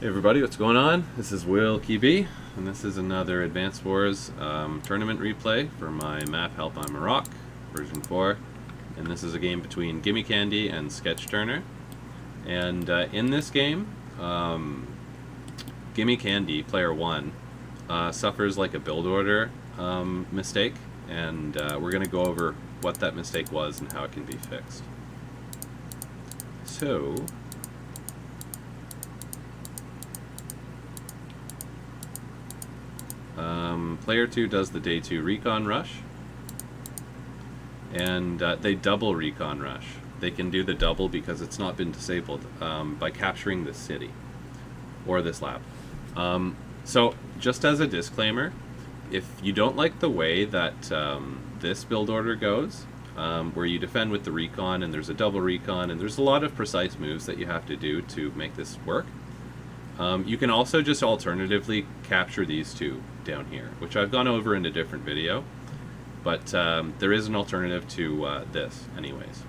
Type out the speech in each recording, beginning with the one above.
Hey everybody, what's going on? This is wilkyb, and this is another Advanced Wars tournament replay for my map Help I'm Iraq, version 4. And this is a game between gimmiecandy and Sketch-Turner. And in this game, gimmiecandy, player 1, suffers like a build order mistake, and we're going to go over what that mistake was and how it can be fixed. So, player 2 does the day 2 recon rush, and they double recon rush. They can do the double because it's not been disabled by capturing this city or this lab. So just as a disclaimer, if you don't like the way that this build order goes, where you defend with the recon and there's a double recon and there's a lot of precise moves that you have to do to make this work, you can also just alternatively capture these two down here, which I've gone over in a different video, but there is an alternative to this anyways.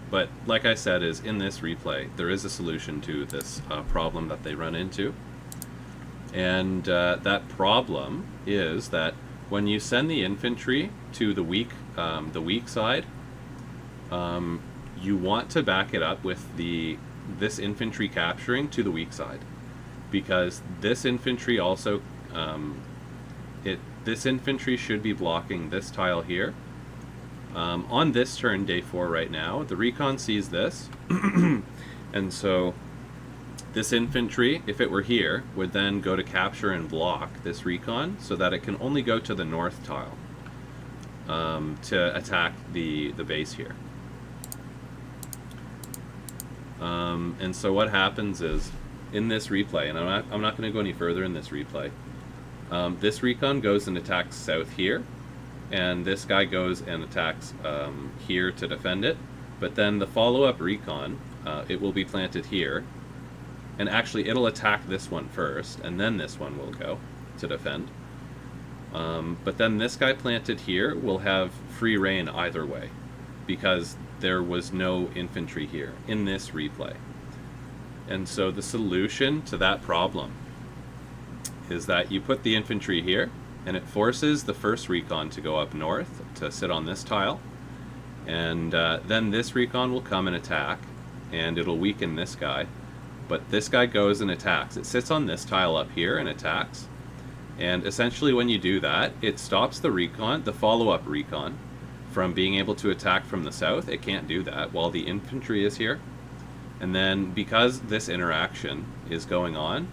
But like I said, is in this replay, there is a solution to this problem that they run into. And that problem is that when you send the infantry to the weak side, you want to back it up with this infantry capturing to the weak side, because this infantry also this infantry should be blocking this tile here. On this turn, day 4 right now, the recon sees this, and so this infantry, if it were here, would then go to capture and block this recon so that it can only go to the north tile to attack the base here. And so what happens is, in this replay, and I'm not going to go any further in this replay, this recon goes and attacks south here, and this guy goes and attacks here to defend it, but then the follow-up recon, it will be planted here, and actually it'll attack this one first, and then this one will go to defend. But then this guy planted here will have free reign either way, because there was no infantry here in this replay. And so the solution to that problem is that you put the infantry here, and it forces the first recon to go up north to sit on this tile, and then this recon will come and attack, and it'll weaken this guy. But this guy goes and attacks. It sits on this tile up here and attacks, and essentially when you do that, it stops the recon, the follow-up recon, from being able to attack from the south. It can't do that while the infantry is here. And then because this interaction is going on,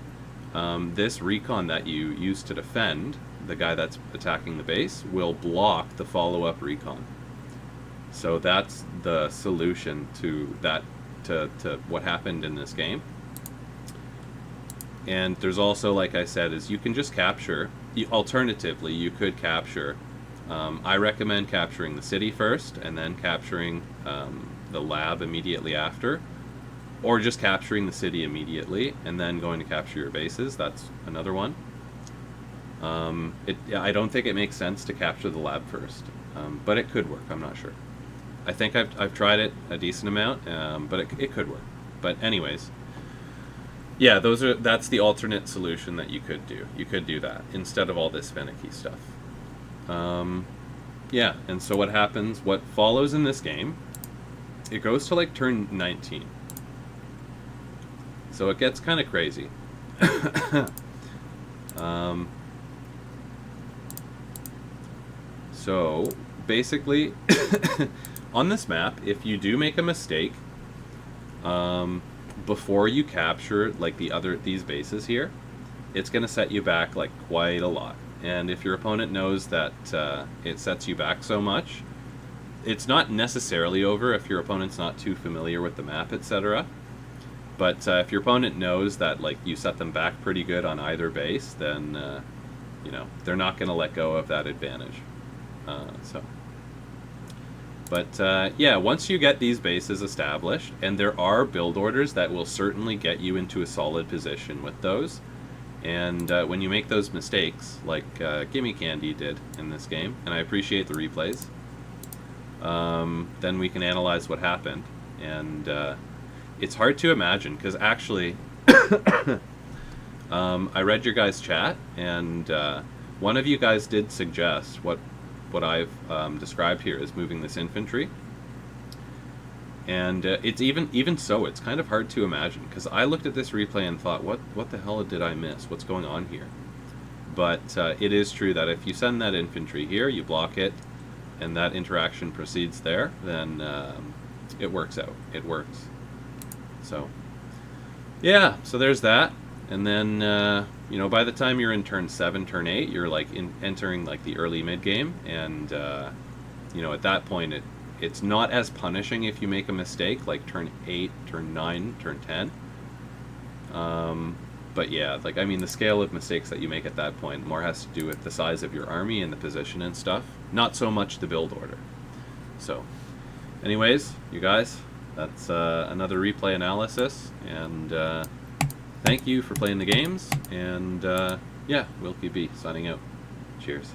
this recon that you use to defend the guy that's attacking the base will block the follow-up recon. So that's the solution to that, to what happened in this game. And there's also, like I said, is you can just capture, alternatively you could capture, I recommend capturing the city first and then capturing the lab immediately after, or just capturing the city immediately and then going to capture your bases. That's another one. I don't think it makes sense to capture the lab first, but it could work. I'm not sure. I think I've tried it a decent amount, but it could work. But anyways, yeah, that's the alternate solution that you could do. You could do that instead of all this finicky stuff. Yeah, and so what happens, what follows in this game, it goes to like turn 19. So it gets kind of crazy. So basically, on this map, if you do make a mistake, before you capture like these bases here, it's going to set you back like quite a lot. And if your opponent knows that it sets you back so much, it's not necessarily over if your opponent's not too familiar with the map, etc. But if your opponent knows that like you set them back pretty good on either base, then you know, they're not going to let go of that advantage. Yeah, once you get these bases established, and there are build orders that will certainly get you into a solid position with those, and when you make those mistakes, like gimmiecandy did in this game, and I appreciate the replays, then we can analyze what happened. And it's hard to imagine, because actually I read your guys' chat, and one of you guys did suggest what I've described here as moving this infantry. And it's even so, it's kind of hard to imagine, because I looked at this replay and thought, what the hell did I miss? What's going on here? But it is true that if you send that infantry here, you block it, and that interaction proceeds there, then it works out. It works. So, yeah, so there's that. And then, you know, by the time you're in turn 7, turn 8, you're like entering like the early mid game, and you know, at that point it's not as punishing if you make a mistake, like turn 8, turn 9, turn 10. But yeah, like, I mean, the scale of mistakes that you make at that point more has to do with the size of your army and the position and stuff, not so much the build order. So, anyways, you guys, that's another replay analysis, and thank you for playing the games, and yeah, wilkyb signing out. Cheers.